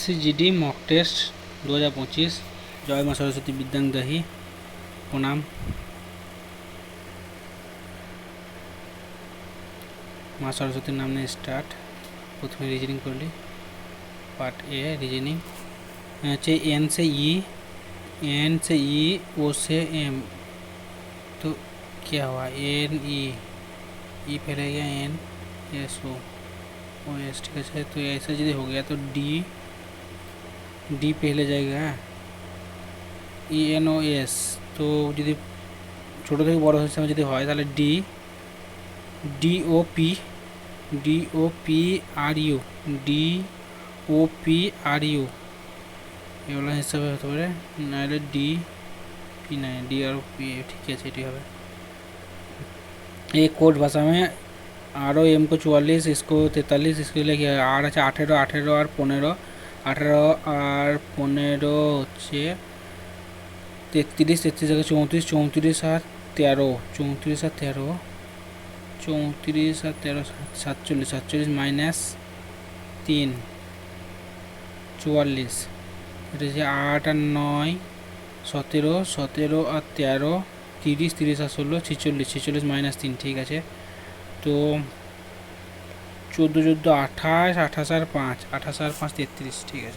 SCGD mock test 2025। जय माँ सरस्वती विद्यांग दही प्रणाम। माँ सरस्वती नाम ने स्टार्ट प्रथम रिजनिंग कर ली। पार्ट ए रिजनिंग एन से ई ओ से एम, तो क्या हुआ एन ई फैले गया एन एस ओ एस, ठीक है। तो ऐसा यदि हो गया तो डी पहले जाएगा ई एन ओ एस, तो यदि छोटो থেকে বড় হিসাবে যদি হয় তাহলে ডি ও পি আর ইউ এগুলো হিসাবে হতে পারে, নাহলে ডি पी नहीं डी और पी, ठीक है एटी হবে। एक कोड भाषा में आर ओ एम को 44, इसको 43, इसके लिए क्या आर আছে 18 और 15, 18 और 15 হচ্ছে 33 জায়গায় 34, 34 আর 13, 34 আর 13, 34 আর 13 47, 47 মাইনাস 3 44, এটা হচ্ছে 8 আর 9 17, 17 আর 13 30, 30 আর 16 46, 46 মাইনাস 3, ঠিক আছে। তো 14 14 28, 28 আর 5, 28 আর 5 33, ठीक है।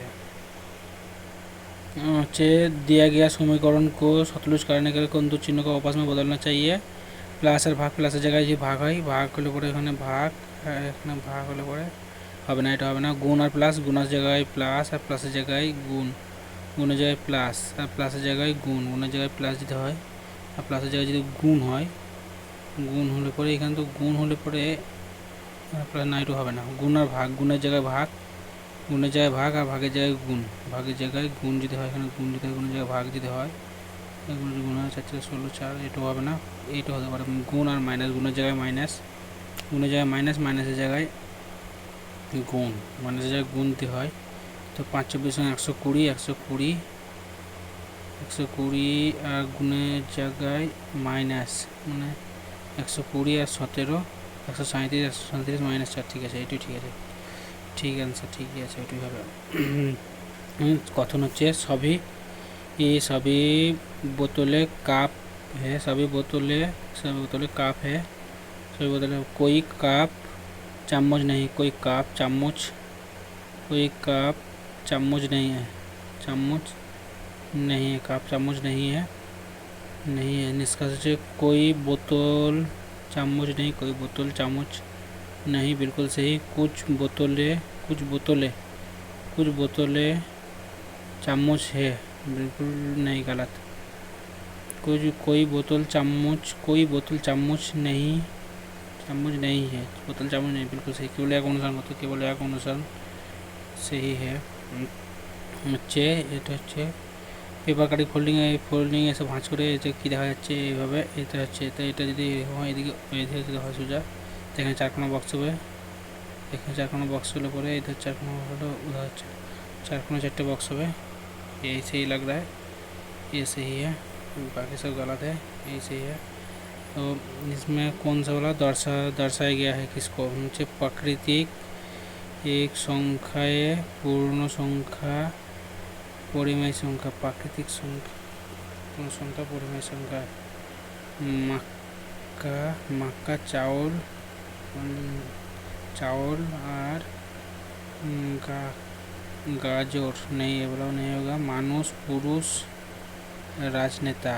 दिया गया समीकरण को सतलुज करने के लिए कौन दो चिन्ह को आपस में बदलना चाहिए। प्लस और भाग, प्लस जगह जो भाग है भाग হলে পরে এখানে ভাগ, এখানে ভাগ হলে পরে হবে না, এটা হবে না। গুণ আর প্লাস, গুণের জায়গায় প্লাস আর প্লাসের জায়গায় গুণ, গুণের জায়গায় প্লাস আর প্লাসের জায়গায় গুণ, গুণের জায়গায় প্লাস দিতে হয় আর প্লাসের জায়গায় যদি গুণ হয়, গুণ হলে পরে এখানে তো গুণ হলে পরে প্লাস না, এটা হবে না। গুণ আর ভাগ, গুণের জায়গায় ভাগ, গুণের জায়গায় ভাগ আর ভাগের জায়গায় গুণ, ভাগের জায়গায় গুণ যদি হয় এখানে গুণ যদি হয়, গুণের জায়গায় ভাগ যদি হয়, গুণ হয় 4 4 16 4, এটা হবে না, এইটা হতে পারে। গুণ আর মাইনাস, গুণের জায়গায় মাইনাস, গুণের জায়গায় মাইনাস, মাইনাসের জায়গায় গুণ, মাইনাসের জায়গায় গুণ দিতে হয়। তো 5 24 120, 120 আর গুণের জায়গায় মাইনাস, মানে 120 আর 17 137, 137 মাইনাস 4, ঠিক আছে, এটাই ঠিক আছে, ঠিক आंसर ঠিকই আছে, ওইটাই হবে। কথন হচ্ছে सभी बोतलें काप है, सभी बोतलें काप है, सभी बोतलें, कोई काप चम्मच नहीं, कोई काप चम्मच नहीं है, चम्मच नहीं है, काप चम्मच नहीं है निष्कर्ष है कोई बोतल चम्मच नहीं, कोई बोतल चम्मच नहीं, बिल्कुल सही। कुछ बोतलें चम्मच है, बिल्कुल नहीं, गलत। कोई बोतल चम्मच नहीं है, बोतल चम्मच नहीं, बिल्कुल सही। केवल एक अनुसार मत, केवल एक अनुसार सही है। হচ্ছে এটা হচ্ছে পেপার কাটিং ফোল্ডিং এসব ভাঁজ করে এটা কী দেখা যাচ্ছে এইভাবে, এটা হচ্ছে এটা যদি হয় এদিকে যদি হয় সোজা, এখানে 4 কোণা বক্স হবে, এখানে 4 কোণা বক্স হলে পরে इधर 4 कोना हलो, उधर 4 कोना 4टे बॉक्स হবে। यही सही लग रहा है, ये सही है, बाकी सब गलत है, यही सही है। तो इसमें कौन सा वाला दर्शाया गया है किसको, नीचे प्राकृतिक एक संख्याए पूर्ण संख्या परिमेय संख्या, प्राकृतिक संख्या परिमेय संख्या, मक्का चावल और गाजर नहीं, ये बोला नहीं होगा। मानुष पुरुष राजनेता,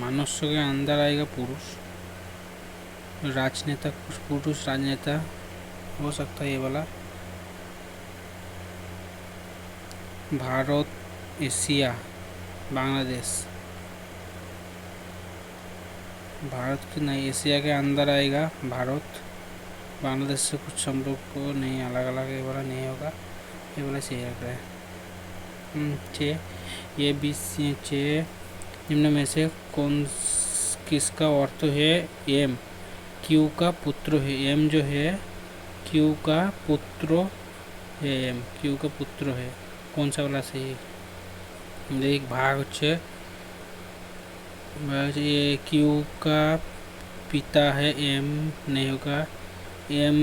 मनुष्य के अंदर आएगा पुरुष, राजनेता पुरुष राजनेता हो सकता है ये वाला। भारत एशिया बांग्लादेश, भारत की नहीं, एशिया के अंदर आएगा भारत, बांग्लादेश से कुछ संपर्क को नहीं, अलग अलग ये वाला नहीं होगा, ये वाला सही लग रहा है। ये बी चे निम्न में से किसका अर्थ है एम, क्यू का पुत्र है, एम जो है क्यू का पुत्र है, एम क्यू का पुत्र है, कौन सा वाला सही। एक भाग হচ্ছে ये क्यू का पिता है, एम नहीं होगा। एम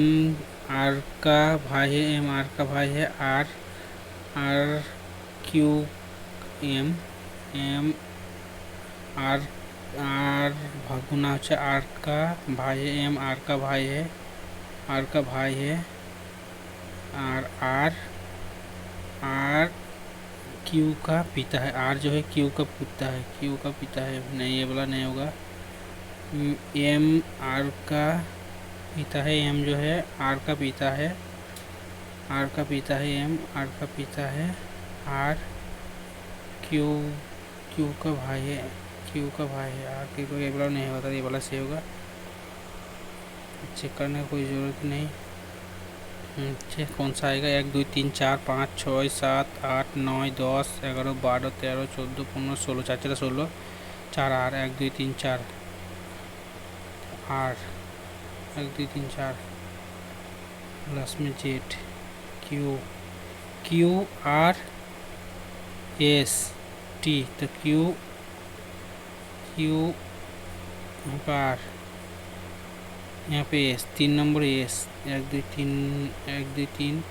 आर का भाई है, एम आर का भाई है, R R Q M M R R गुना होच्छे आर का भाई है, एम आर का भाई है, आर का भाई है, आर आर आर क्यू का पिता है, आर जो है क्यू का पिता है, क्यू का पिता है, नहीं ये वाला नहीं होगा। एम आर का पिता है, एम जो है आर का पिता है, आर का पिता है, एम आर का पिता है, आर क्यू क्यू का भाई है, क्यू का भाई है, आर क्यू का ये वाला नहीं होता, ये वाला सही होगा। चेक करने की कोई ज़रूरत नहीं। चेक कौन सा आएगा, 1 2 3 4 5 6 7 8 9 10 11 12 13 14 15 16 4 4 16 4 आर 1 2 3 4 आर 1 2 3 4 प्लस में Z Q Q R S T, तो क्यू क्यू आर यहाँ पे S 3 number S 1 2 3 1 2 3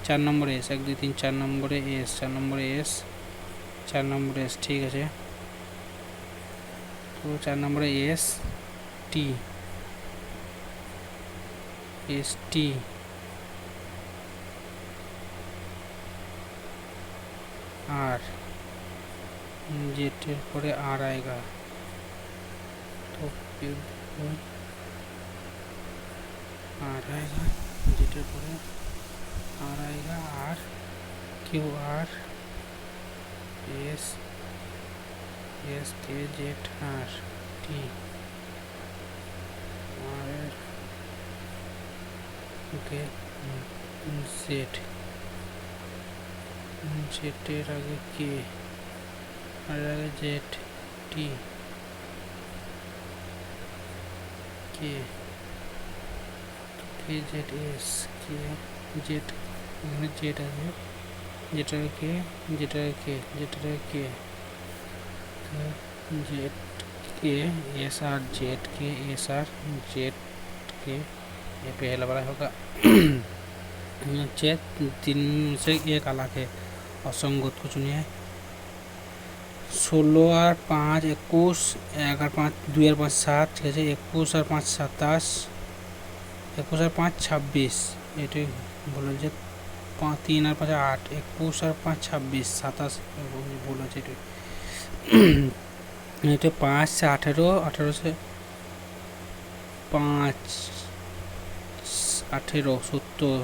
4 number S 1 2 3 4 number S 4 number S 4 number S ठीक है। तो 4 number S T S T R जेटेर पर आर आएगा, तो फिर आर आएगा, जेटेर पर आर आएगा, R Q R S S K Z R T R okay Z जेटेर आगे के আর আগে Z T K K Z S K Z এখানে জেড আছে, যেটার কে যেটার কে যেটার কে Z K S R Z K S R Z के ये पहला वाला होगा। तीन से एक अलग है, असंगत को चुनिए। 16 আর 5 21 1 আর 5 2 আর 5 7 ঠিক আছে, 21 আর 5 27 21 আর 5 26 এটাই ভুল হয়েছে, 3 আর 5 8 21 আর 5 26 27 ভুল হয়েছে এটাই। এটা 5 से 18 18 से 5 18 70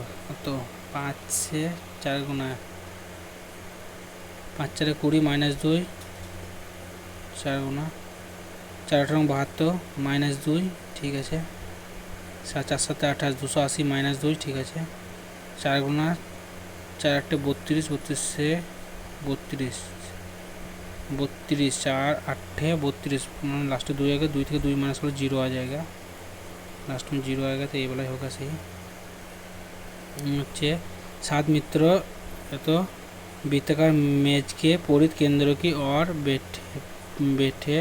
तो 5 से 4 गुना 5 4 20 -2 4 गुना 4 18 72 -2 ঠিক আছে, 4 7 28 280 -2 ঠিক আছে, 4 गुना 4 8 32 32 से 32 32 4 8 32 लास्ट 2 आएगा, 2 থেকে 2 माइनस करो 0 आ जाएगा, लास्ट में 0 आएगा, तो ये वाला होगा सही। হচ্ছে 7 मित्र तो वृत्ताकार मेज के पूरित केंद्रों की ओर बैठे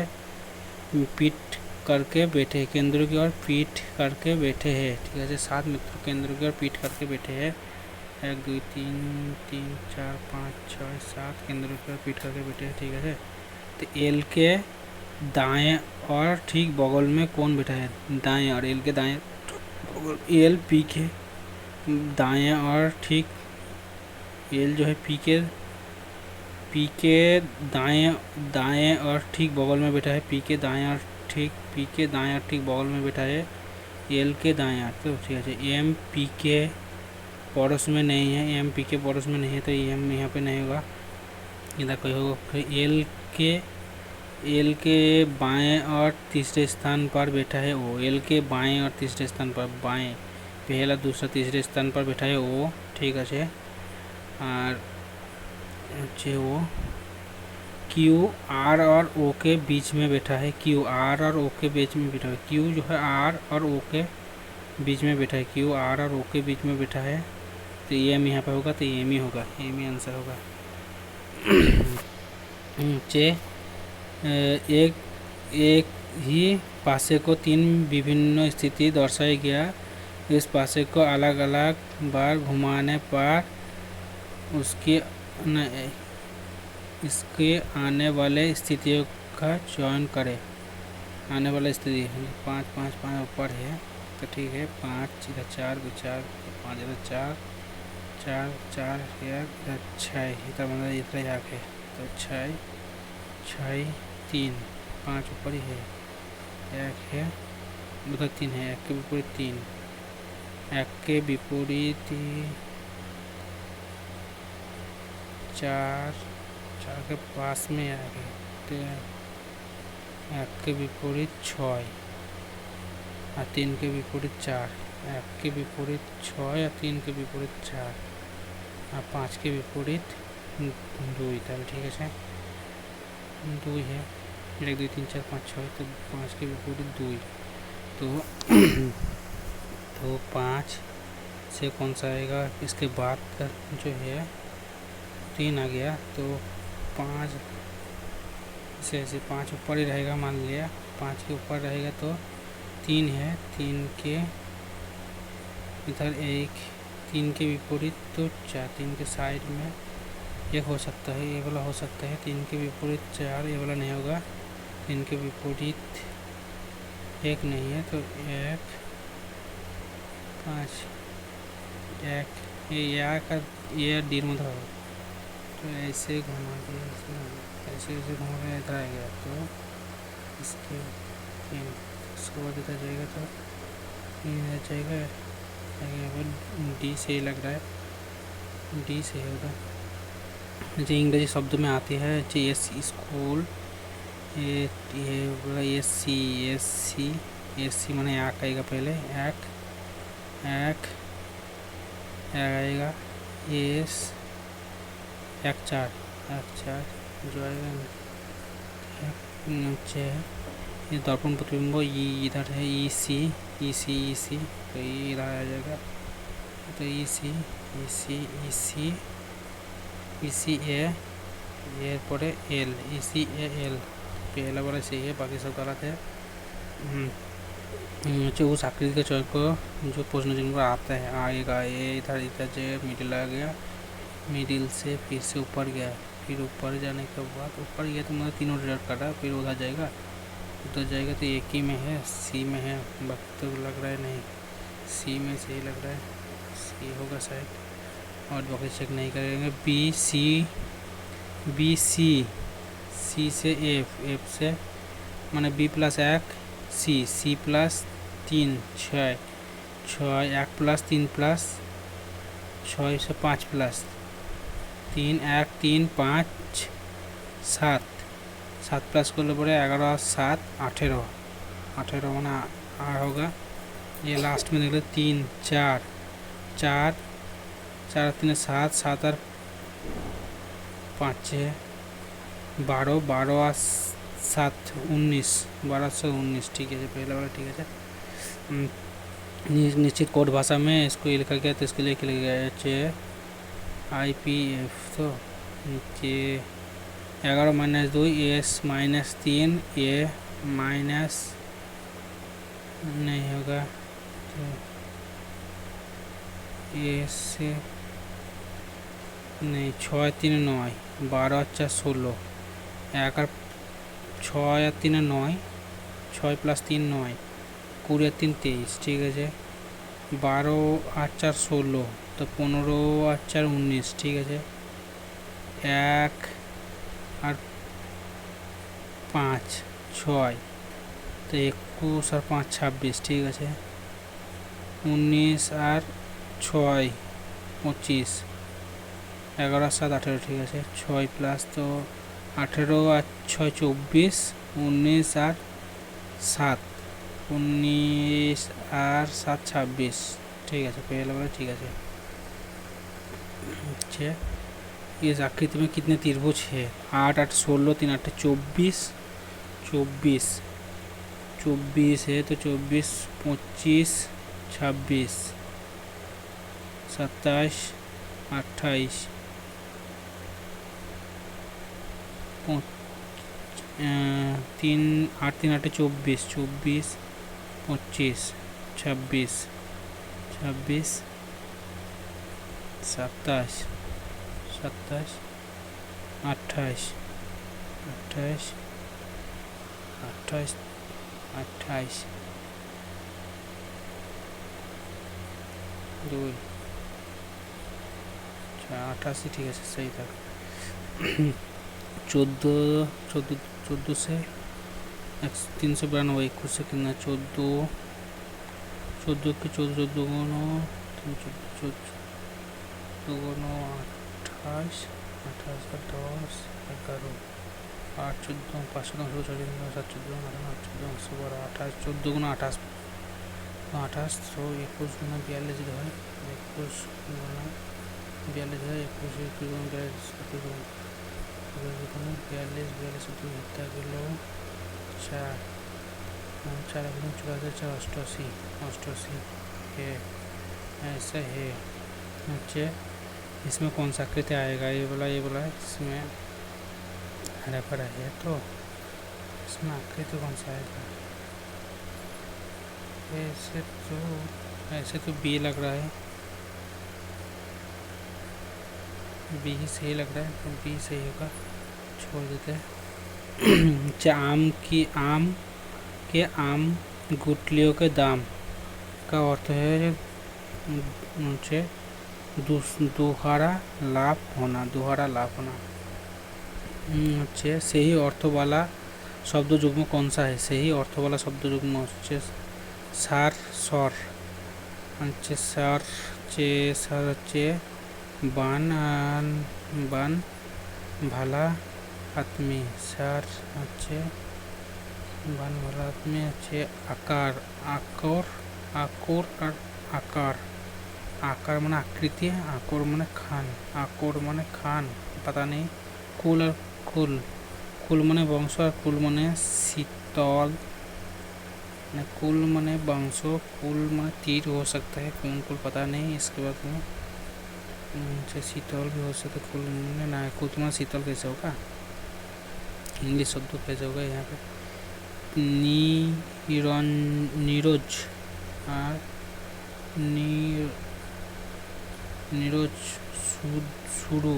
पीठ करके बैठे, केंद्रों की ओर पीठ करके बैठे हैं ठीक है। 7 मित्र केंद्रों की ओर पीठ करके बैठे हैं, 1 2 3 3 4 5 6 7 केंद्रों की ओर पीठ करके बैठे हैं ठीक है। तो एल के दाएं और ठीक बगल में कौन बैठा है, दाएं और एल के दाएं बगल, एल पी के दाएं और ठीक एल जो है पी के दाएं और ठीक बगल में बैठा है, पी के दाएं और ठीक बगल में बैठा है एल के दाएं और, तो ठीक है। एम पी के पड़ोस में नहीं है, एम पी के पड़ोस में नहीं है, तो एम यहाँ पे नहीं होगा, इधर कोई होगा। फिर एल के बाएं और तीसरे स्थान पर बैठा है ओ, एल के बाएं और तीसरे स्थान पर, बाएं पहला दूसरा तीसरे स्थान पर बैठा है ओ ठीक है। और वो क्यू आर और ओ के बीच में बैठा है, क्यू आर और ओ के बीच में बैठा है, क्यू जो है आर और ओ के बीच में बैठा है, क्यू आर और ओ के बीच में बैठा है, तो एम यहाँ पे होगा, तो एम ही होगा, एम ही आंसर होगा। एक ही पासे को 3 विभिन्न स्थिति दर्शाया गया, इस पासे को अलग अलग बार घुमाने पर उसकी न, इसके आने वाले स्थितियों का चयन करें। आने वाला स्थिति 5 5 5 ऊपर है तो ठीक है, 5 इधर 4 4 5 इधर 4 4 4 इधर 6 इधर मतलब इधर ही आके तो 6 6 3 5 ऊपर ही है, 1 है उधर 3 है, 1 के विपरीत 3, 1 के विपरीत 4 4 के पास में आ गए तो 1 के विपरीत 6 और 3 के विपरीत 4, 1 के विपरीत 6 और 3 के विपरीत 4 और 5 के विपरीत 2 তাহলে ঠিক আছে 2 है 1 2 3 4 5 6 तो 5 के विपरीत 2 तो 5 से कौन सा आएगा, इसके बाद का जो है 3 आ गया तो 5 से ऐसे 5 ऊपर ही रहेगा, मान लिया 5 के ऊपर रहेगा तो 3 है, 3 के इधर 1 3 के विपरीत तो 4, 3 के साइड में एक हो सकता है, ये वाला हो सकता है, 3 के विपरीत 4 ये वाला नहीं होगा, 3 के विपरीत 1 नहीं है तो 1 5 1 ये डी मतलब होगा तो ऐसे घुमा के ऐसे ऐसे घुमा के इधर आ गया तो इसके 3 उसके बाद इधर जाएगा तो इधर जाएगा डी से लग रहा है, डी से होगा जो इंग्लिश शब्द में आती है एस स्कूल ये बोला एस सी मैंने आक आएगा पहले एक आएगा एस 1 4 जो आएगा नीचे है ये दर्पण प्रतिबिंब इधर है ई सी तो ये इधर आ जाएगा तो ई सी ए पड़े L E C A L पहला वाला सही है, बाकी सब गलत है। उस आकृति का चयन को जो प्रश्न चिन्ह पर आता है आएगा, ये इधर जो मिडिल आ गया, मिडिल से फिर से ऊपर गया, फिर ऊपर जाने के बाद ऊपर गया तो मतलब तीनों रिजल्ट कर रहा है, फिर उधर जाएगा तो एक ही में है, सी में है, बाकी तो लग रहा है नहीं, सी में सही लग रहा है, सी होगा शायद और बाकी चेक नहीं करेंगे। बी सी से एफ से माने B plus 1 C plus 3 6 1 plus 3 plus 6 से 5 प्लस 3 1 3 5 7 प्लस करले पड़े 11 7 18 माना आ होगा, ये लास्ट में देख लो 3 4 3 7 7 और 5 12 12 और 7 19 12 से 19 ठीक है, पहला वाला ठीक है। निश्चित कोड भाषा में इसको लिखा गया तो इसके लिए लिखा गया IPF तो नीचे 11 - 2 S - 3 A माइनस नहीं होगा तो ए से नहीं 6 3 9 12 4 16 1 6 3 9 6 प्लस 3 9 20 3 23 ठीक है। 12 8 4 16 तो 15 8 4 19 ठीक है। 1 और 5 6 तो 21 और 5 26 ठीक है। 19 और 6 25 11 7 18 ठीक है। 6 प्लस तो 18 और 6 24 19 और 7 19 और 7 26 ठीक है। पहला वाला ठीक है। अच्छा इस आकृति में कितने त्रिभुज है? 8 8 16 3 8 24 24 है तो 24 25 26 27 28 3 8 3 8 24 25 26 27 27 27 28 28 28 28 2 88 ठीक है सही था। 14 से 392 21 से कितना 14 के 14 2 28 28 का 10 11 8 14 5 9 16 7 14 8 14 28 14 गुना 28 28 तो 21 गुना 42 जो है 21 गुना 42 है 21 गुना 42 किलो 4 4 गुना 84 88 है ऐसा है। नीचे इसमें कौन सा आकृति आएगा ये बोला इसमें हरा भरा है तो इसमें आकृति कौन सा आएगा। ऐसे तो बी लग रहा है, बी ही सही लग रहा है तो बी सही होगा, छोड़ देते हैं। आम के गुठलियों के दाम का अर्थ है नीचे दोहरा लाभ होना। नीचे सही अर्थ वाला शब्द युग्म कौन सा है। सही अर्थ वाला शब्द युग्म सार सर सर चे बान भला आदमी सर बान भला आदमी आकार आकार माने आकृति है, आकोर माने खान पता नहीं। कुल और कुल माने वंश और कुल माने शीतल। कुल माने वंश, कुल माने तीर हो सकता है, कौन कुल पता नहीं। इसके बाद में शीतल भी हो सकता है, कुल माने ना कुल माने शीतल कैसे होगा, इंग्लिश शब्द कैसे होगा यहाँ पे। नीरोज शुरू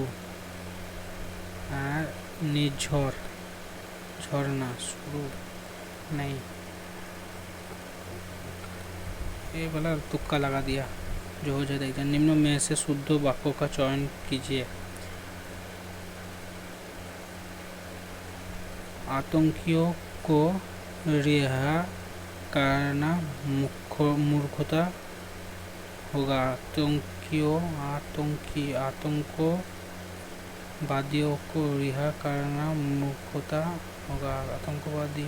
और निझर झरना शुरू नहीं। ये वाला तुक्का लगा दिया जो हो जाएगा। निम्न में से शुद्ध वाक्यों का चयन कीजिए। आतंकियों को रिहा करना मूर्खता होगा। आतंकवादियों को रिहा करना मूर्खता होगा। आतंकियों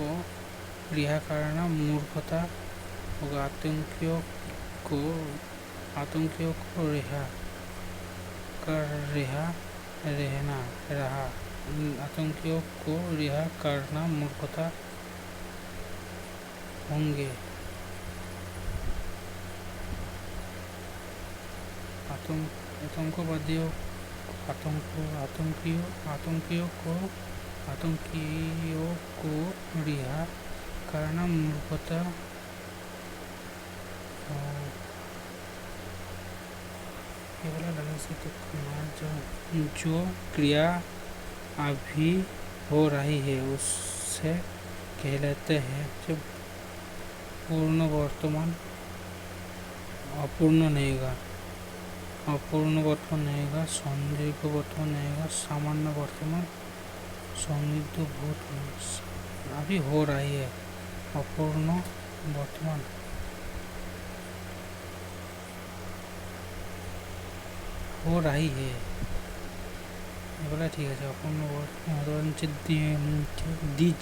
को रिहा करना मूर्खता होगा। आतंकियों को आतंकियों को रिहा करना मूर्खता होंगे। आतंकियों को रिहा करना मूर्खता जो क्रिया अभी हो रही है उससे कहलाते हैं जब पूर्ण वर्तमान अपूर्ण नहीं होगा, संदिग्ध वर्तमान नहीं होगा, सामान्य वर्तमान संदिग्ध भूत अभी हो रही है, अपूर्ण वर्तमान हो रही है बोला ठीक है। अपूर्ण वर्तमान दीज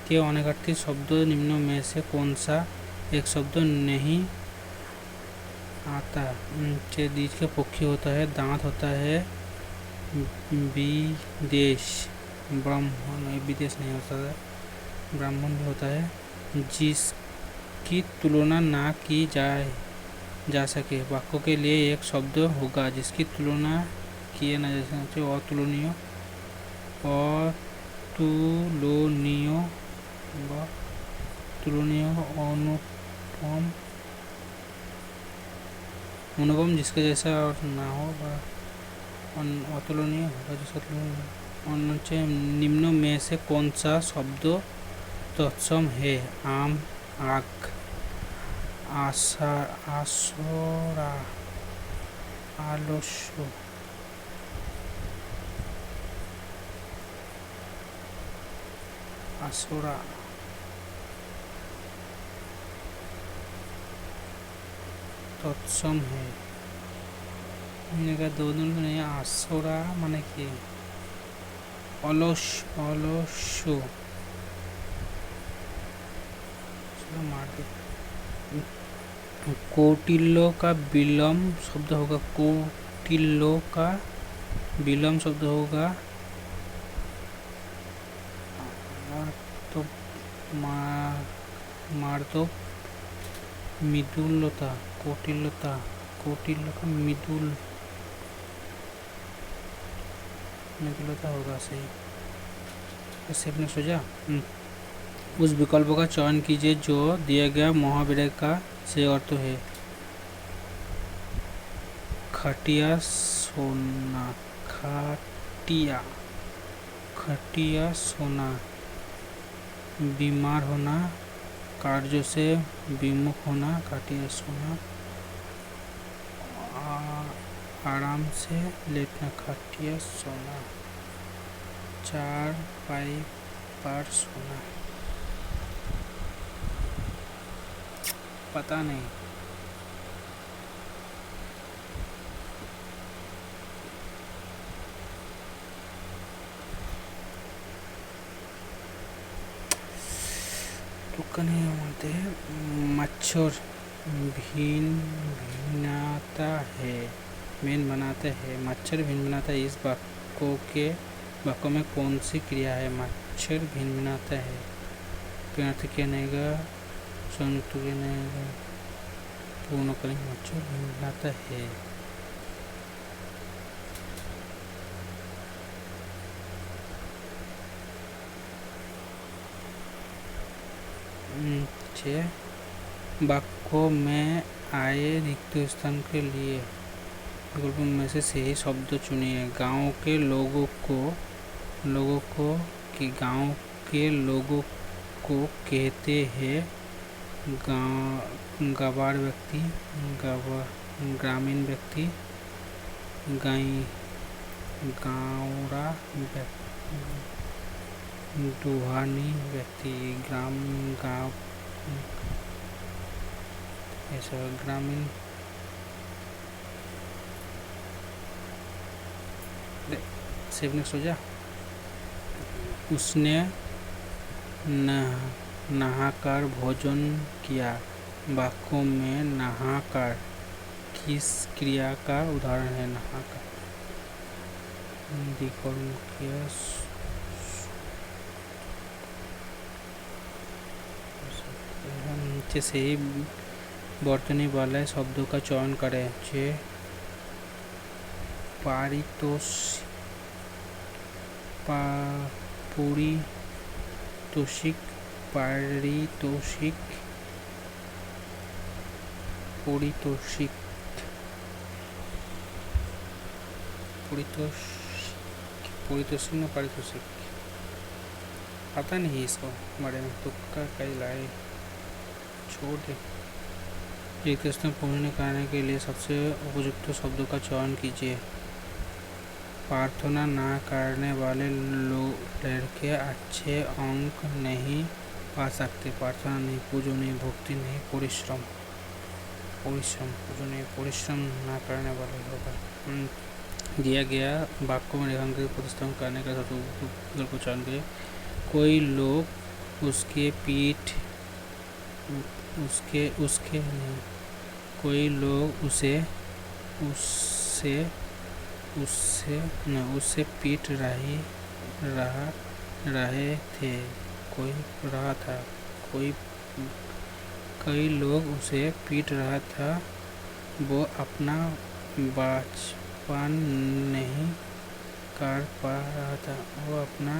के अनेकार्थी शब्द निम्न में से कौन सा एक शब्द नहीं आता। दीज के पक्षी होता है, दांत होता है, विदेश ब्राह्मण विदेश नहीं होता है, ब्राह्मण भी होता है। जिसकी तुलना ना की जा सके। वाक्यों के लिए एक शब्द होगा जिसकी तुलना किए ना जैसे হচ্ছে অতুলনীয় অতুলনীয় বা तुलनीय अनुपम अनुपम जिसके जैसा और ना हो अतुलनीय होगा जिसका तुलनीय निम्नों में से कौन सा शब्द तत्सम है आम आग आशा आसोरा आलस्य आसोरा तत्सम है दोनों नहीं आसोरा माने कि अलस्य कौटिल्य का विलम्ब शब्द होगा कौटिल्य का विलम्ब शब्द होगा तो मार्तो मृदुलता कौटिल्यता कौटिल्य का मृदुलता होगा सही ऐसे अपने सोचा। उस विकल्प का चयन कीजिए जो दिया गया मुहावरे का से अर्थ है खटिया सोना खटिया सोना बीमार होना कार्य से विमुख होना खटिया सोना आराम से लेटना खटिया सोना चार पाई पर सोना पता नहीं तुक्का नहीं मानते हैं मच्छर भिन्नता है भिन्न बनाते हैं मच्छर भिन्न बनाता है इस वाक्यों में कौन सी क्रिया है मच्छर भिन्न बनाता है अर्थ क्या नहीं संयुक्त के नहीं पूर्ण करेंगे मच्छर भिन्न बनाता है वाक्यों में आए रिक्त स्थान के लिए विकल्प में से सही शब्द चुनिए गांव के लोगों को कहते हैं गवार व्यक्ति ग्रामीण व्यक्ति गाँवड़ा दुहानी व्यक्ति गाँव ऐसा ग्रामीण सेवने सोचा उसने नहाकर भोजन किया वाक्यों में नहाकर किस क्रिया का उदाहरण है नहाकर नीचे से ही वर्तनी वाले शब्दों का चयन करें जे पारितोषिक पता नहीं इसको बारे में तुक्का कई लाए छोड़ दे एक स्थान पहुँचने करने के लिए सबसे उपयुक्त शब्दों का चयन कीजिए प्रार्थना ना करने वाले लड़के अच्छे अंक नहीं पा सकते प्रार्थना नहीं पूजो नहीं भक्ति नहीं परिश्रम पूजो नहीं परिश्रम ना करने वाले लोग दिया गया वाक्यों में रेखांकित प्रतिस्थापन करने का सबसे विकल्प को चयन करें कोई लोग कोई लोग उससे पीट रहे थे कई लोग उसे पीट रहा था वो अपना पान नहीं कर पा रहा था, वो अपना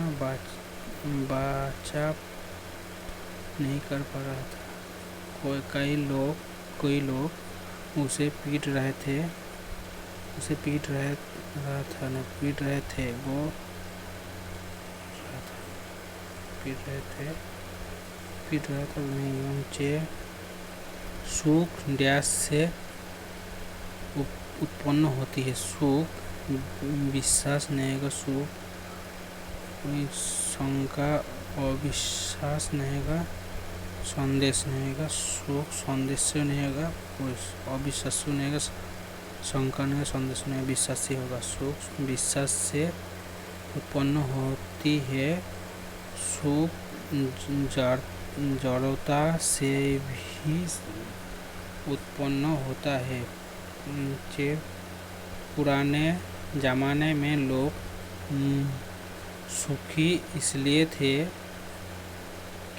बचाव नहीं कर पा रहा था। कई लोग उसे पीट रहे थे, पीट रहे थे, वहीं ऊंचे सुख डैश से उत्पन्न होती है। सुख विश्वास नहीं होगा, सुख शंका अविश्वास नहीं होगा, संदेश नहीं होगा, सुख संदेश नहीं होगा, अविश्वास नहीं होगा, शंका नहीं, संदेश नहीं, विश्वास ही होगा। सुख विश्वास से उत्पन्न होती है, सुख जड़ता से भी उत्पन्न होता है। पुराने जमाने में लोग सुखी इसलिए थे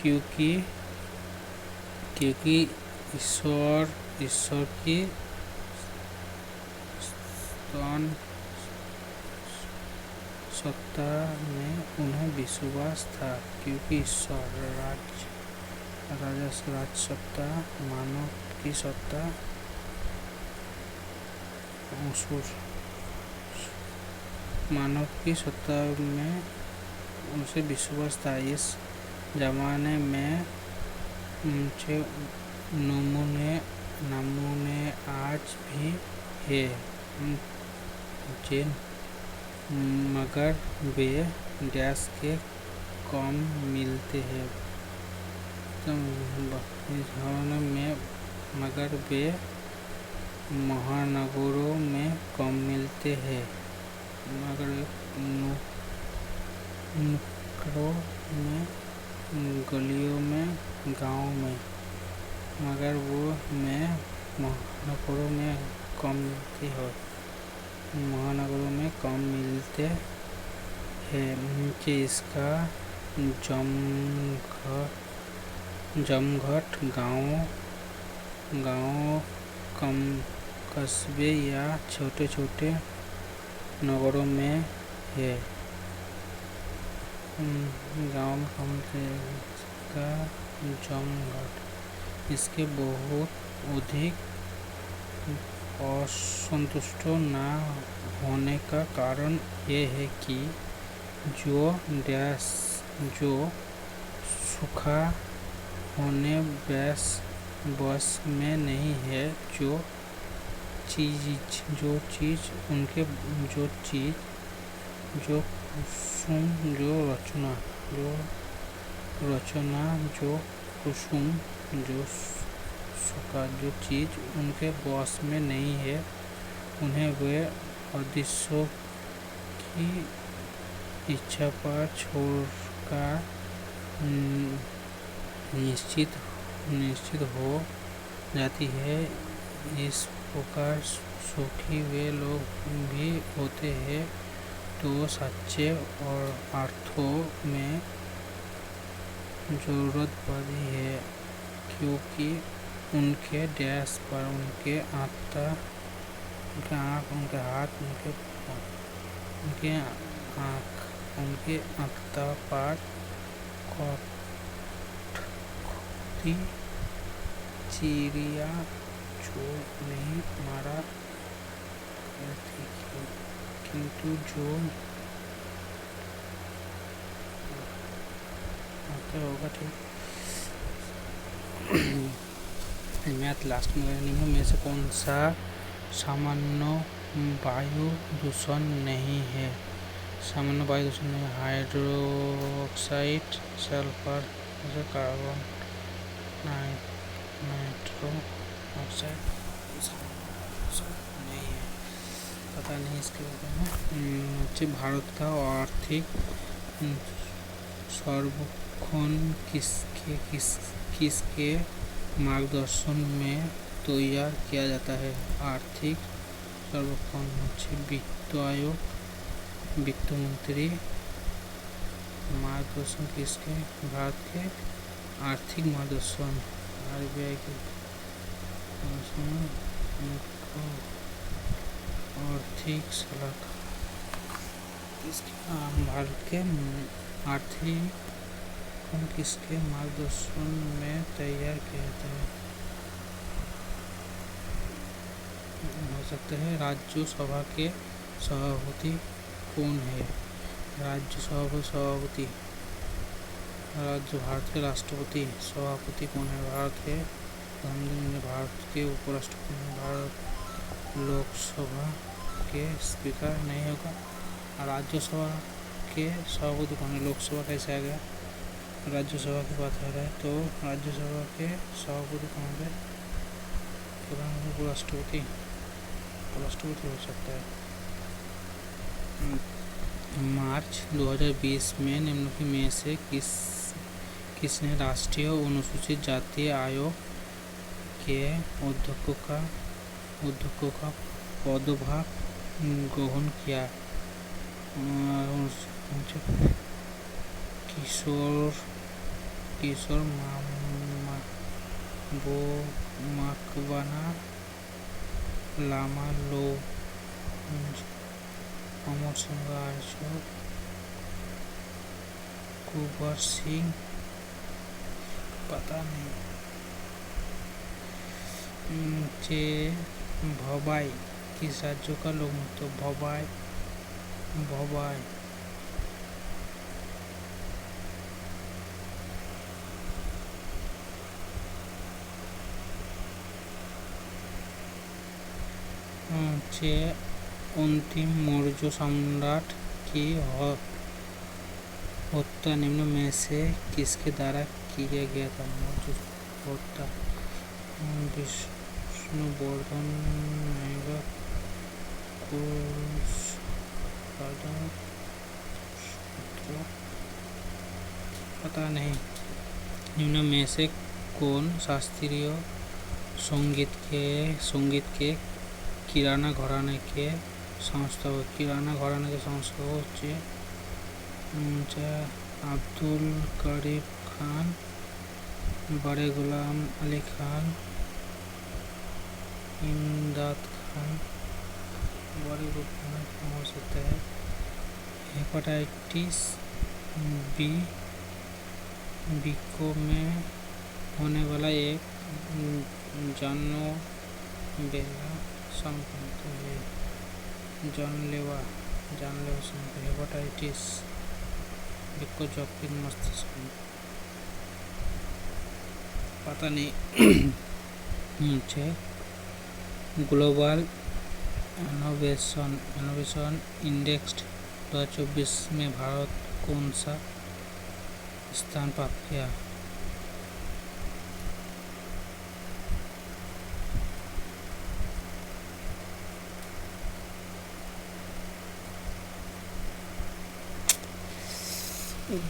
क्योंकि ईश्वर की सत्ता में उन्हें विश्वास था, क्योंकि ईश्वर राज सत्ता, मानव की सत्ता, मानव की सत्ता में उनसे विश्वास था। इस जमाने में ऊंचे नमूने आज भी है, मगर वे डैश के कम मिलते हैं। मगर वे महानगरों में कम मिलते हैं, मगर नुक्कड़ों में, गलियों में, गाँव में, मगर वो में महानगरों में कम मिलती है, महानगरों में कम मिलते हैं। नीचे इसका जमघट गाँव कस्बे या छोटे छोटे नगरों में है। गाँव में कम का जमघट, इसके बहुत अधिक असंतुष्ट न होने का कारण ये है कि जो सूखा होने बस में नहीं है, जो चीज उनके जो कुसुम, जो रचना, जो कुसुम, जो सूखा, जो चीज उनके बस में नहीं है, उन्हें वे उद्देश्यों की इच्छा पर छोड़कर निश्चित हो जाती है। इस प्रकार सुखी वे लोग भी होते हैं तो सच्चे और अर्थों में जरूरत पड़ी है, क्योंकि उनके डैश पर, उनके आंख, उनके हाथ, उनके आंख पर कठती चिड़िया जो नहीं मारा करती, किंतु जो होगा। ठीक, मैथ लास्ट में नियमों में से कौन सा सामान्य वायु दूषण नहीं है? सामान्य वायु दूषण में hydroxide, sulphur, carbon, nitro oxide नहीं है, पता नहीं इसके बारे में। भारत का आर्थिक सर्वेक्षण किसके मार्गदर्शन में तैयार किया जाता है? आर्थिक सर्वेक्षण वित्त आयोग, वित्त मंत्री मार्गदर्शन किसके? भारत के आर्थिक मार्गदर्शन RBI के आर्थिक सलाहकार भारत के आर्थिक किसके मार्गदर्शन में तैयार किया जाता है? हो सकता है राज्यसभा के सभापति कौन है? राज्यसभा के सभापति भारत के राष्ट्रपति सभापति कौन है? भारत के प्रधानमंत्री, भारत के उपराष्ट्रपति, भारत लोकसभा के स्पीकर नहीं होगा। राज्यसभा के सभापति कौन है? लोकसभा कैसे आ गया? राज्यसभा की बात कर रहा है तो राज्यसभा के सभापति कौन है? प्रधानमंत्री, उपराष्ट्रपति हो सकता है। मार्च 2020 में निम्नलिखित में से किसने राष्ट्रीय अनुसूचित जाति आयोग के अध्यक्षों का पदभार ग्रहण किया? किशोर मकवाना, लामा लोंज, अमर सिंह आर्य, कुंवर सिंह, पता नहीं। भवाई किस राज्य का लोग तो भवाई अंतिम मौर्य सम्राट की हत्या निम्न में से किसके द्वारा किया गया था? मौर्य हत्या विष्णुवर्धन, पता नहीं। निम्न में से कौन शास्त्रीय संगीत के किराना घराने के संस्थापक? किराना घराने के संस्थापक अब्दुल करीम खान, बड़े गुलाम अली खान, इमदाद खान, बड़े गुलाम हो सकता है। हेपेटाइटिस बी को में होने वाला एक जानलेवा संक्रमण है। जानलेवा संक्रमण हेपेटाइटिस बी को जटिल मस्तिष्क, पता नहीं। मुझे ग्लोबल इनोवेशन इंडेक्स 2024 में भारत कौन सा स्थान प्राप्त किया?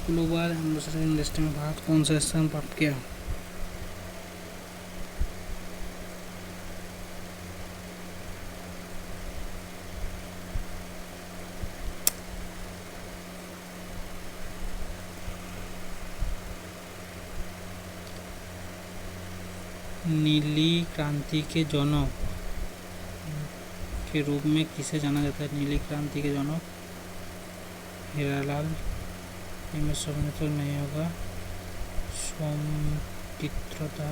ग्लोबल इनोवेशन इंडेक्स में भारत कौन सा स्थान प्राप्त किया? नीली क्रांति के जनक के रूप में किसे जाना जाता है? नीली क्रांति के जनक हीरालाल, इनमें सब तो नहीं होगा। सौमित्रदा,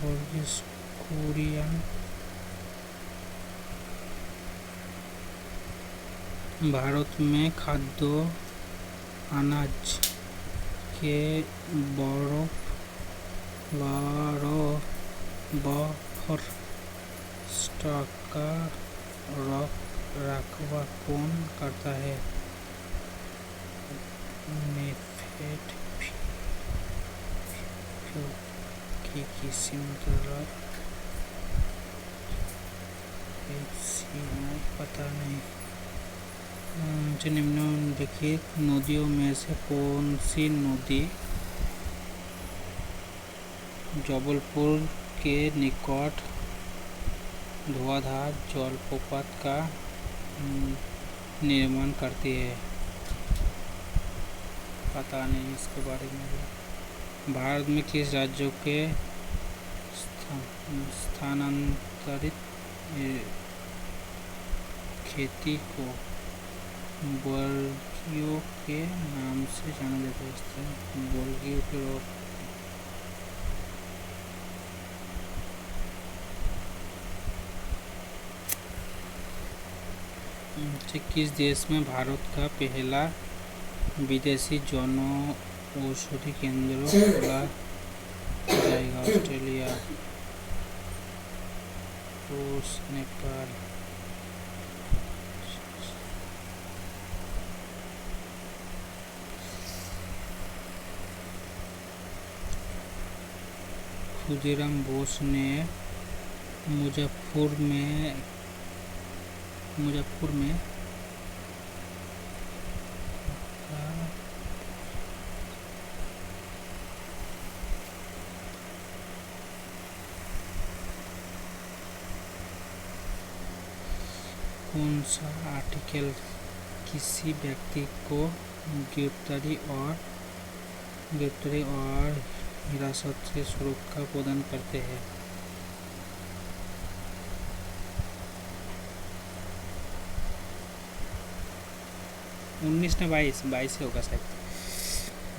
वर्गीस कुरियन। भारत में खाद्य अनाज के बफर स्टॉक का रखवा कौन करता है? नेफेड की किसी पता नहीं। मुझे निम्नलिखित नदियों में से कौन सी नदी जबलपुर के निकट धुआंधार जलप्रपात का निर्माण करती है? पता नहीं इसके बारे में। भारत में किस राज्यों के स्थानांतरित खेती को वर्गियों के नाम से जाना जाता है। इस तरह वर्गियों के रोग किस देश में भारत का पहला विदेशी जन औषधि केंद्र खोला जाएगा? ऑस्ट्रेलिया, रूस, नेपाल। खुदीराम बोस ने मुजफ्फरपुर में कौन सा आर्टिकल किसी व्यक्ति को गिरफ्तारी और हिरासत से सुरक्षा प्रदान करते हैं? 19 ना 22 होगा शायद।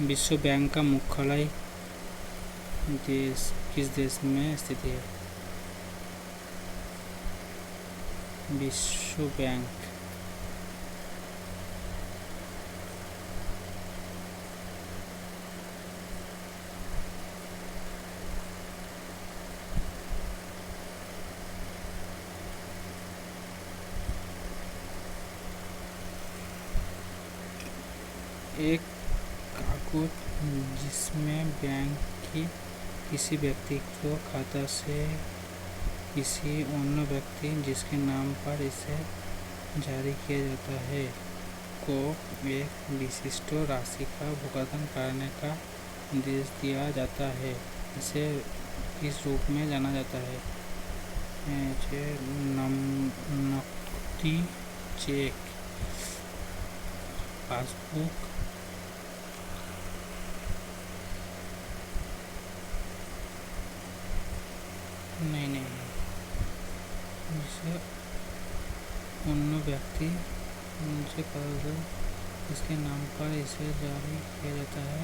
विश्व बैंक का मुख्यालय किस देश में स्थित है? विश्व बैंक एक कागज जिसमें बैंक की किसी व्यक्ति को खाता से किसी अन्य व्यक्ति जिसके नाम पर इसे जारी किया जाता है को एक विशिष्ट राशि का भुगतान करने का निर्देश दिया जाता है। इसे किस रूप में जाना जाता है? नकदी, चेक, पासबुक, नहीं जिसे अन्य व्यक्ति उनसे इसके नाम पर इसे जारी किया जाता है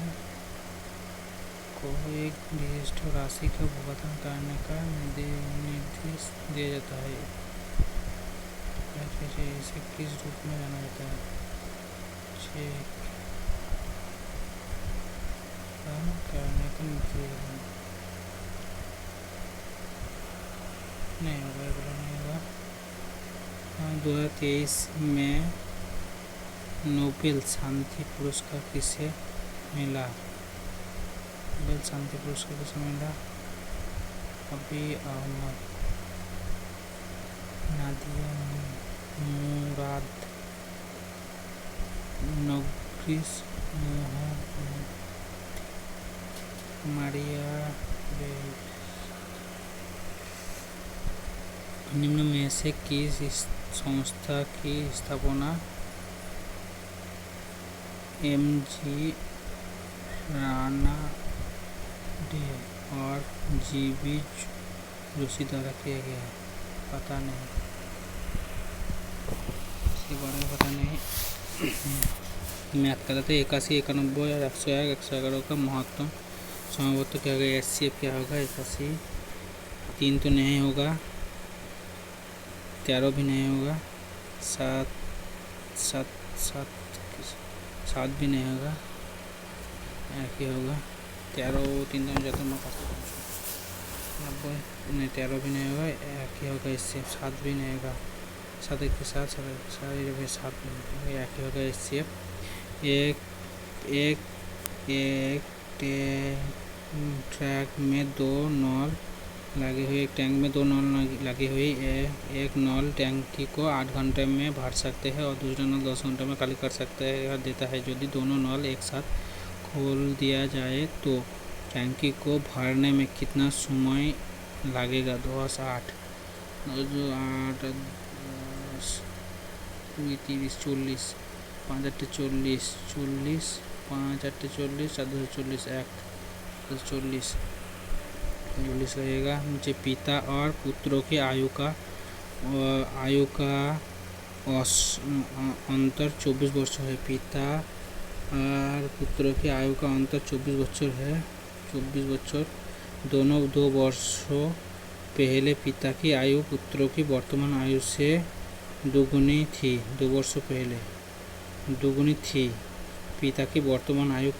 को एक विशिष्ट राशि का भुगतान करने का निर्देश दिया जाता है। इसे किस रूप में जाना जाता है? चेक करने का निर्देश नहीं होगा। 2023 में नोबेल शांति पुरस्कार किसे मिला? नोबेल शांति पुरस्कार किसे मिला? अबी अहमद, नादिया मुराद, नरगिस मोहम्मद, मारिया। निम्न में से किस संस्था की स्थापना एम.जी. राणा डे और जी.बी. जोशी द्वारा किया गया है? पता नहीं, इसके बारे में पता नहीं। मैथ कर रहे थे 81, 91 और 101, 111 का महत्तम संभवतः क्या होगा? एचसीएफ क्या होगा? 81, 3 तो नहीं होगा, 13 भी नहीं होगा, 7 भी नहीं होगा, एक ही होगा। 13 3 दाम जाता मैं 90 नहीं, 13 भी नहीं होगा, एक ही होगा। इससे 7 भी नहीं होगा, 7 एक के साथ 7 एक ही होगा। इससे एक ट्रैक में 2 नल लगी हुई, एक टैंक में 2 नल लगी हुई एक नल टैंकी को 8 घंटे में भर सकते हैं और दूसरा नल 10 घंटे में खाली कर सकते हैं देता है। यदि दोनों नल एक साथ खोल दिया जाए तो टैंकी को भरने में कितना समय लगेगा? 10 8 8 10 30 40 5 8 40 40 5 8 40 7 40 1 40 लगेगा। मुझे पिता और पुत्रों की आयु का अंतर 24 वर्ष है। पिता और पुत्र की आयु का अंतर 24 वर्ष है। 24 वर्ष। दोनों 2 वर्षों पहले पिता की आयु पुत्रों की वर्तमान आयु से दुगुनी थी। 2 वर्षों पहले दुगुनी थी। पिता की वर्तमान आयु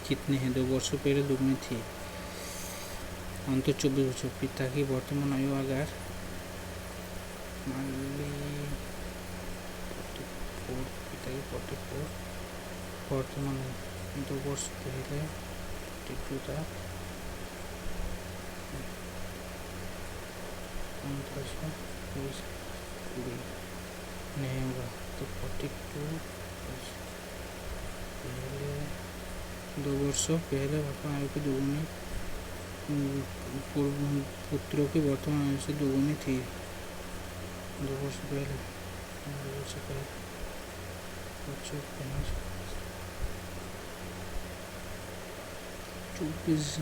कितनी है? 2 वर्षों पहले दुगुनी थी। अंतर 24 वर्ष। पिता की वर्तमान आयु अगर मान ली 44, पिता की 44 वर्तमान 2 वर्ष पहले 42 था। 15 नहीं होगा तो 42 पहले 2 वर्षों पहले वर्तमान आयु की दुगुनी पुत्रों की वर्तमान आयु से दुगुनी थी। 2 वर्ष पहले 2 वर्ष पहले 24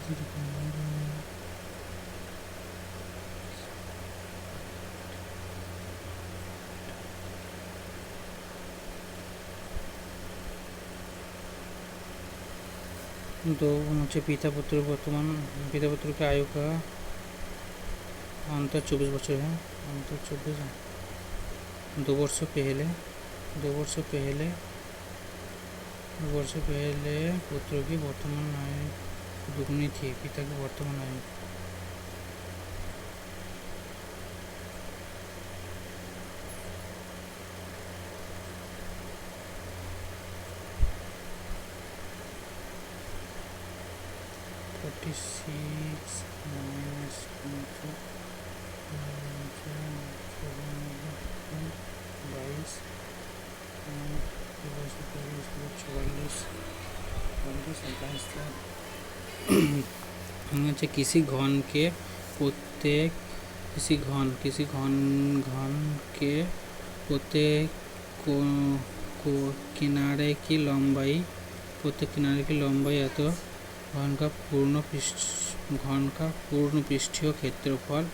दो मुझे पिता पुत्र की आयु का अंतर 24 वर्ष है। अंतर 24 है। 2 वर्षों पहले पुत्रों की वर्तमान आयु दुगुनी थी। पिता की वर्तमान आयु 46 minus 22 किसी घन के प्रत्येक किनारे की लंबाई या तो घन का पूर्ण पृष्ठीय क्षेत्रफल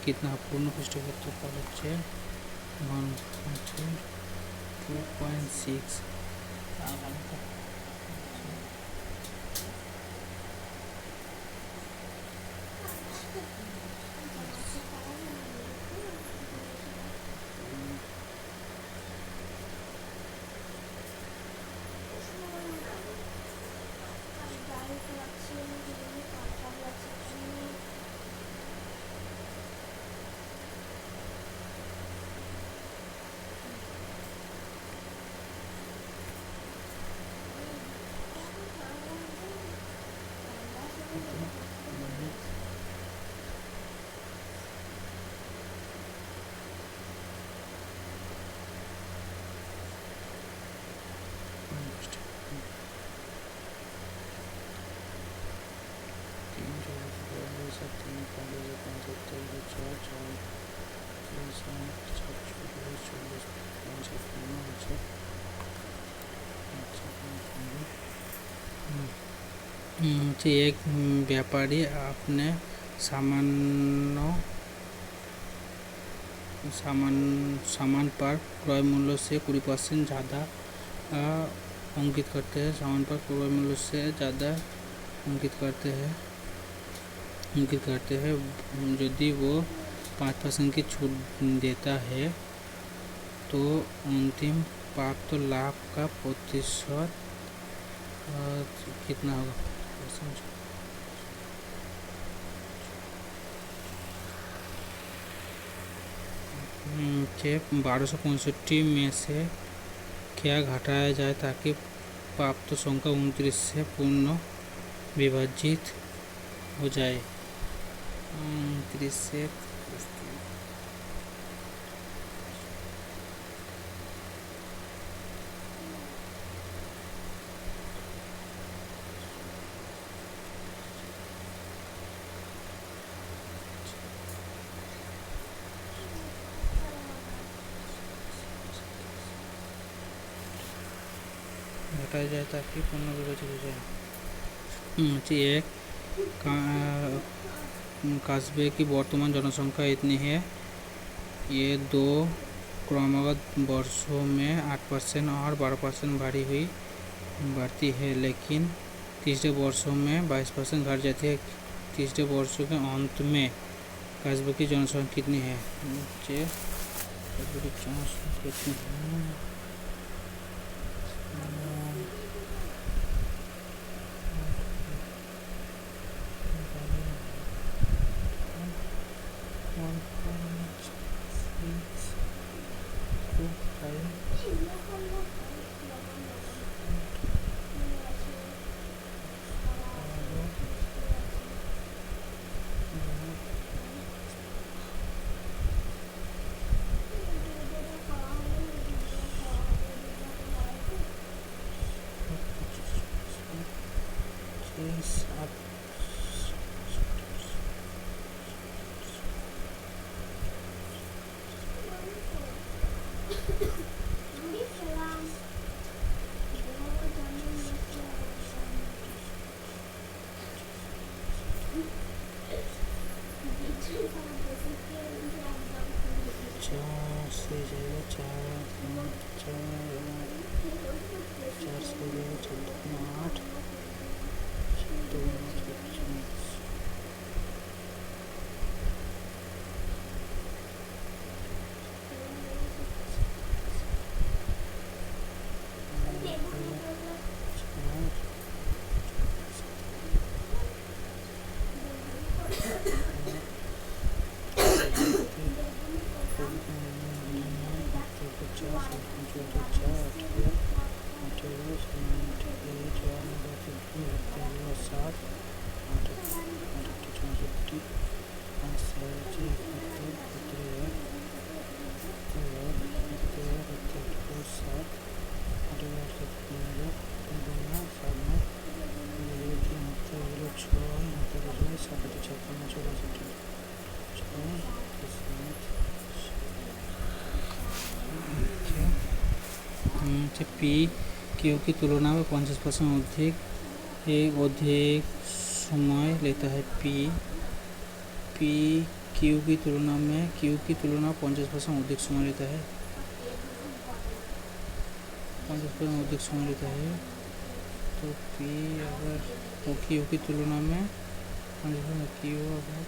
कितना? पूर्ण पृष्ठीय क्षेत्रफल হচ্ছে 2.6 एक व्यापारी अपने सामान पर क्रय मूल्य से 20% ज़्यादा अंकित करते हैं। सामान पर क्रय मूल्य से ज़्यादा अंकित करते हैं यदि वो 5% की छूट देता है तो अंतिम प्राप्त लाभ का प्रतिशत कितना होगा? 1265 में से क्या घटाया जाए ताकि प्राप्त संख्या 29 से पूर्ण विभाजित हो जाए? 29 से घटाया जाए ताकि पूर्ण विभाजित हो जाए। एक कस्बे की वर्तमान जनसंख्या इतनी है ये दो क्रमगत वर्षों में 8% और 12% बढ़ती है, लेकिन तीसरे वर्षों में 22% घट जाती है। तीसरे वर्षों के अंत में कस्बे की जनसंख्या कितनी है? नीचे कस्बे की जनसंख्या कितनी है? पी क्यू की तुलना में 50% अधिक समय लेता है। पी क्यू की तुलना में 50% अधिक समय लेता है। 50% अधिक समय लेता है, तो पी अगर तो क्यू की तुलना में 50% क्यू अगर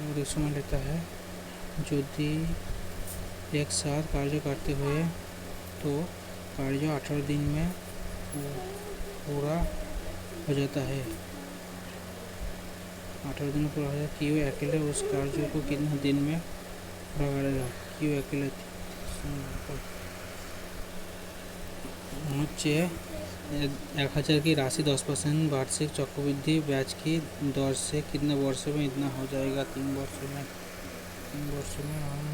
अधिक समय लेता है। यदि एक साथ कार्य करते हुए तो कार्य 18 दिन में पूरा हो जाता है। 18 दिन पूरा हो जाता है। क्यू अकेले उस कार्य को कितने दिन में पूरा करेगा? क्यू अकेले 1000 की राशि 10% वार्षिक चक्रवृद्धि ब्याज की दर से कितने वर्षों में इतना हो जाएगा? 3 वर्षों में।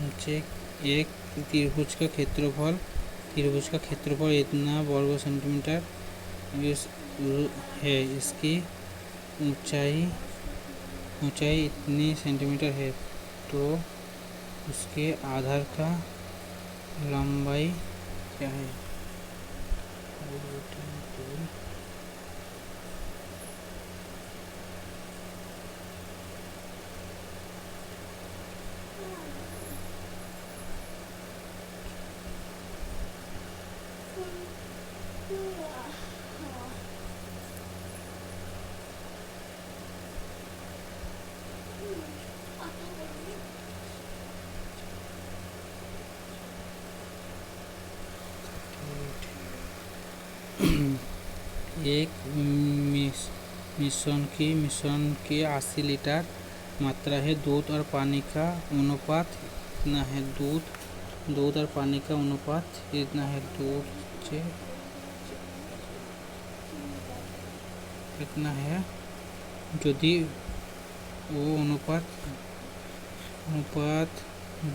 नीचे एक त्रिभुज का क्षेत्रफल इतना वर्ग सेंटीमीटर है, इसकी ऊंचाई इतनी सेंटीमीटर है, तो उसके आधार का लंबाई क्या है? एक मिश्रण की 80 लीटर मात्रा है। दूध और पानी का अनुपात कितना है? दूध और पानी का अनुपात कितना है? दूध से कितना है? यदि वो अनुपात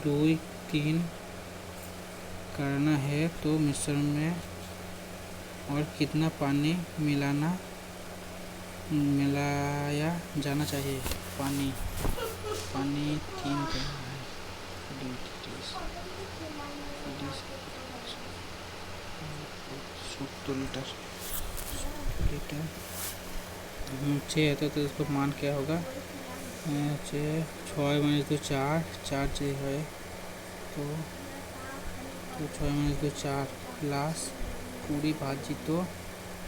2:3 करना है तो मिश्रण में और कितना पानी मिलाया जाना चाहिए? पानी 3 करना है। 70 लीटर छः है तो इसको मान क्या होगा, छः 6 - 2 4, 4 है तो 6 - 2 4 प्लस 20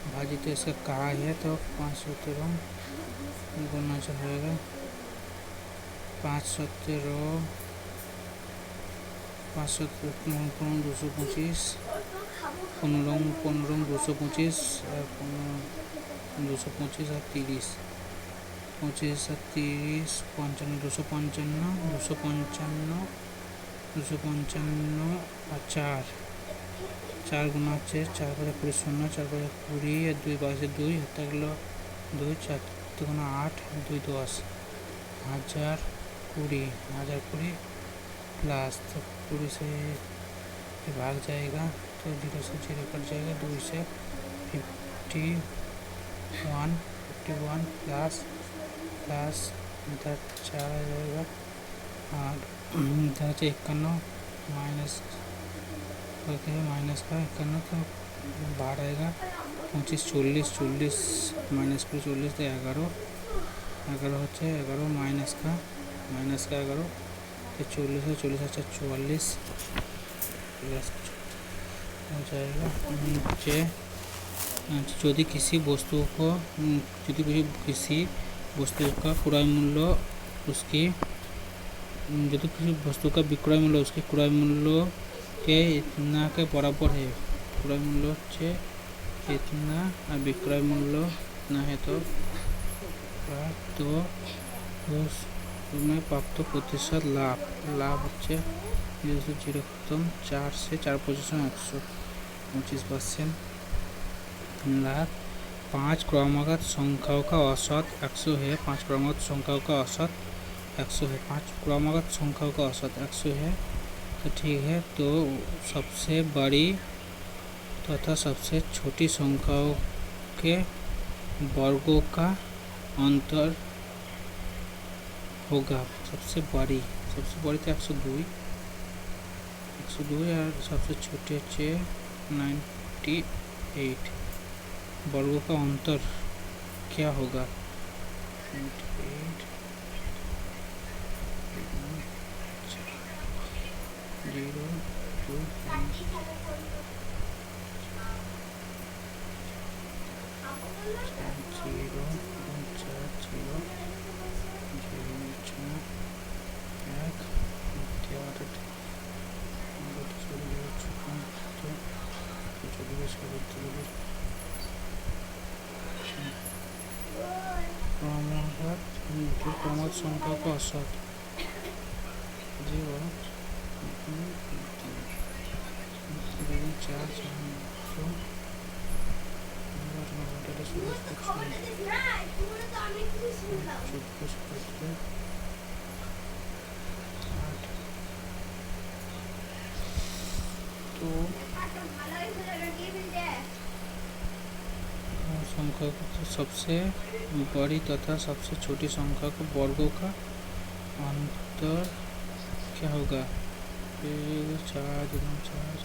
भाजित इसका कहाँ है तो 517 गुना चलेगा 517 225 15 225 और 225 और 30 25 और 30 55 255 और 4 गुना 6 4 করে 20 শূন্য 4 করে 20 আর 2 পাশে 2 হাতে গেল 2 4 গুনা 8 2 10 1020 प्लस तो 20 से भाग जाएगा तो 0 से 0 कट जाएगा 2 से 51 प्लस इधर 4 आ जाएगा और इधर से 51 माइनस का 51 तो बाहर आएगा 25 40 माइनस করে 40 तो 11 হচ্ছে 11 माइनस का 11 तो 40 है 40 अच्छा 44 प्लस हो जाएगा नीचे यदि किसी वस्तु का क्रय मूल्य उसकी यदि किसी वस्तु का विक्रय मूल्य उसके क्रय मूल्य के इतना के बराबर है, क्रय मूल्य से इतना और विक्रय मूल्य इतना है तो में प्राप्त प्रतिशत लाभ হচ্ছে 0 से 0 खत्म 4 से 4 पोजीशन 125% लाभ 5 क्रमागत संख्याओं का औसत 100 है 5 क्रमागत संख्याओं का औसत 100 है 5 क्रमागत संख्याओं का औसत 100 है तो ठीक है। तो सबसे बड़ी तथा सबसे छोटी संख्याओं के वर्गों का अंतर होगा सबसे बड़ी तो 102 और सबसे छोटे 98 वर्गों का अंतर क्या होगा 0 2 क्रमागत संख्या का औसत 0 तो संख्या को सबसे बड़ी तथा सबसे छोटी संख्या को वर्गों का अंतर क्या होगा 4 गुना 4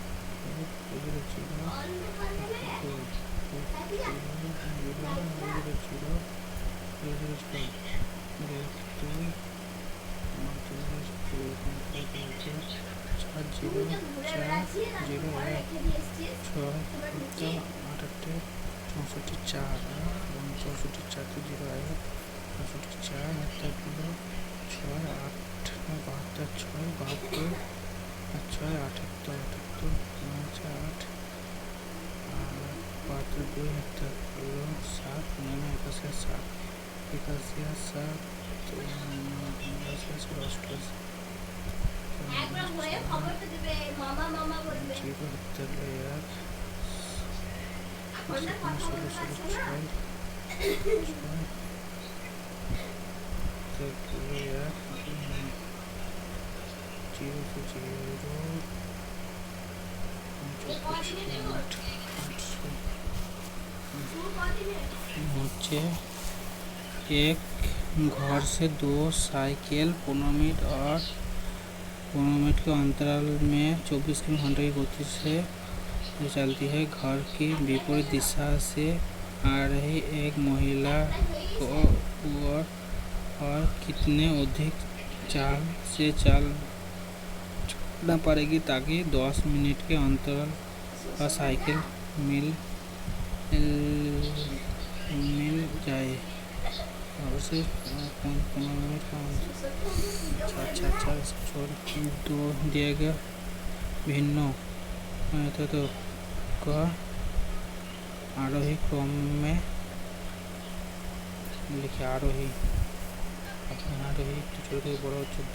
नीचे एक घर से 2 साइकिल 15 मिनट और 15 मिनट के अंतराल में 24 किलोमीटर की गति से चलती है। घर की विपरीत दिशा से आ रही एक महिला को और कितने अधिक चाल से चलना पड़ेगी ताकि 10 मिनट के अंतराल पर साइकिल मिल जाए और उसे 15 मिनट का अच्छा छोड़ दो दिया गया भिन्न मेथड का आरोही क्रम में लिखे आरोही अपने आरोही छोटे के बड़ा चार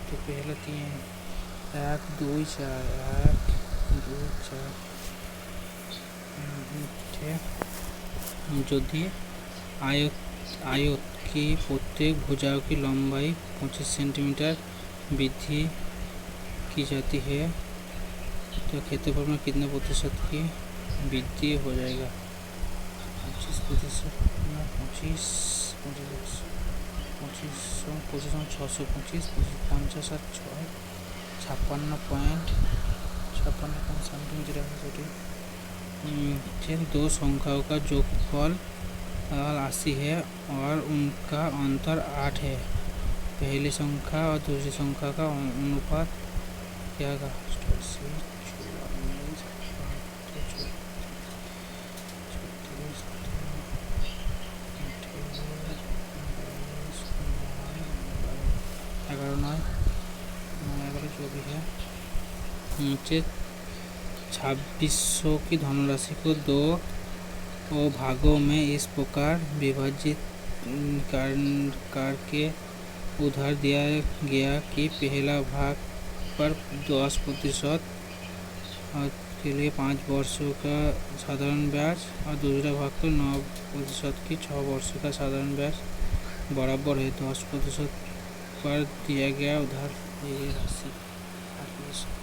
तो पहला 3 1 2 4 1 2 4 যদি आयत की प्रत्येक भुजाओं की लंबाई 25 सेंटीमीटर वृद्धि की जाती है तो क्षेत्रफल में कितने प्रतिशत की वृद्धि हो जाएगा? 25%, 25 50 सेंटीमीटर है। दो संख्याओं का जोगफल 80 है और उनका अंतर 8 है। पहली संख्या और दूसरी संख्या का अनुपात क्या होगा? जो भी है नीचे 2600 की धनराशि को 2 भागों में इस प्रकार विभाजित करके उधार दिया गया कि पहला भाग पर 10% के लिए 5 वर्षों का साधारण ब्याज और दूसरा भाग पर 9% की 6 वर्षों का साधारण ब्याज बराबर है 10% पर दिया गया उधार राशि 10%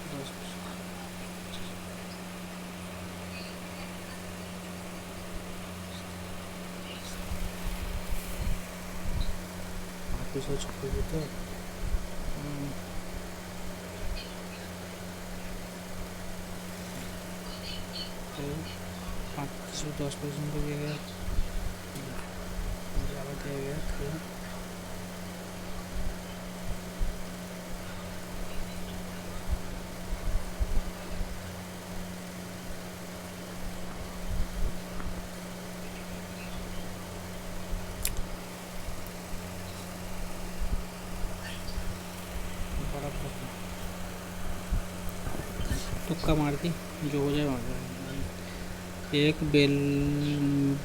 दिया गया तुक्का मार दी जो हो जाए एक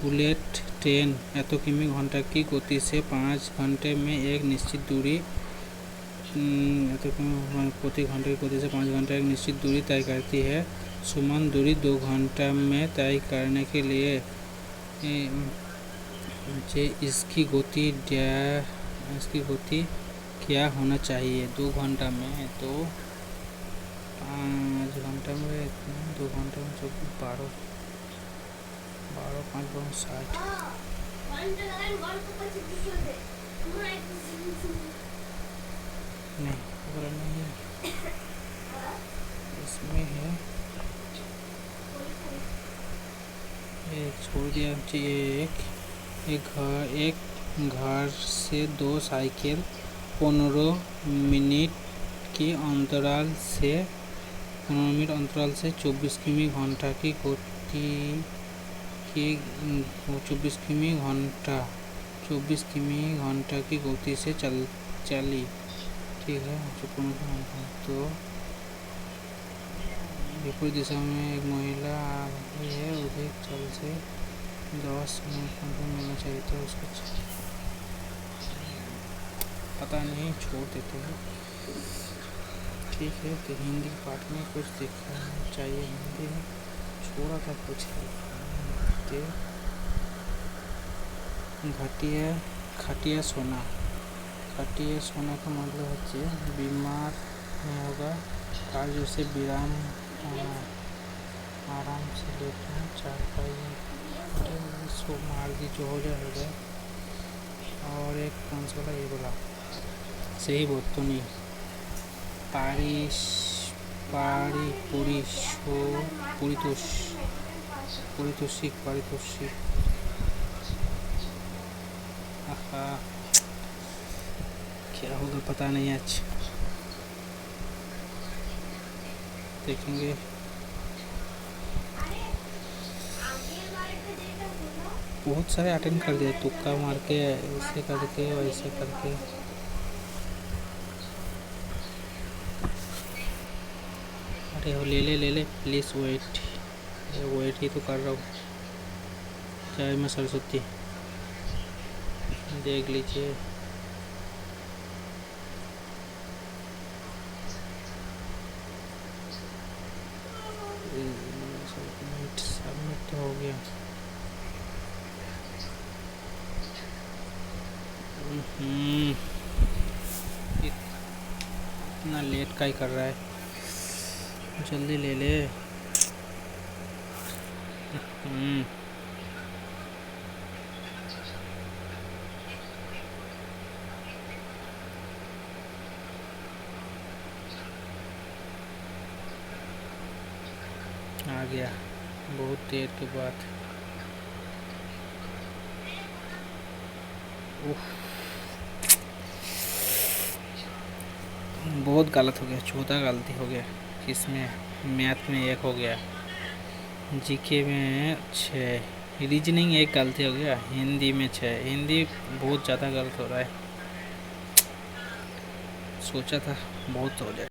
बुलेट ट्रेन 100 किमी घंटा की गति से 5 घंटे में एक निश्चित दूरी प्रति घंटे की गति से 5 घंटे एक निश्चित दूरी तय करती है। समान दूरी 2 घंटा में तय करने के लिए इसकी गति क्या होना चाहिए? 2 घंटा में तो 5 घंटा में 2 घंटे में 12 5 60 नहीं इसमें है छोड़ दिया चाहिए एक घर से 2 साइकिल 15 मिनट की अंतराल से 24 किमी घंटा की गति की 24 किमी घंटा की गति से चली। ठीक है। तो विपरीत दिशा में एक महिला आ रही है, अधिक चाल से 10 मिनट मिलना चाहिए तो उसको पता नहीं, छोड़ देते हैं। ठीक है। तो हिंदी पाठ में कुछ दिखाना चाहिए, हिंदी में छोड़ा था कुछ खटिया सोना का मतलब হচ্ছে बीमार नहीं होगा, कार्य से विराम होना आराम से लेटे हैं चारपाई। अरे इसको मार दी, जो हो जाए हो जाए। और एक कौन सा वाला, ये बोला सही बोल तो नहीं। पारिश पारी पुरिशो पुरितोष पारितोषिक पारितोषिक। आहा, क्या होगा पता नहीं, आज देखेंगे। बहुत सारे अटेंड कर दिए, तुक्का मार के, ऐसे करके वैसे करके। अरे हो, ले ले ले ले, प्लीज़ वेट। वेट ही तो कर रहा हूँ। जय मां सरस्वती, देख लीजिए। सबमिट तो हो गया। इतना लेट का ही कर रहा है, जल्दी ले ले। आ गया बहुत देर के बाद। बहुत गलत हो गया, चौथा गलती हो गया। किसमें? मैथ में 1 हो गया, जीके में 6, रीजनिंग 1 गलती हो गया, हिंदी में 6। हिंदी बहुत ज़्यादा गलत हो रहा है, सोचा था बहुत हो जाए।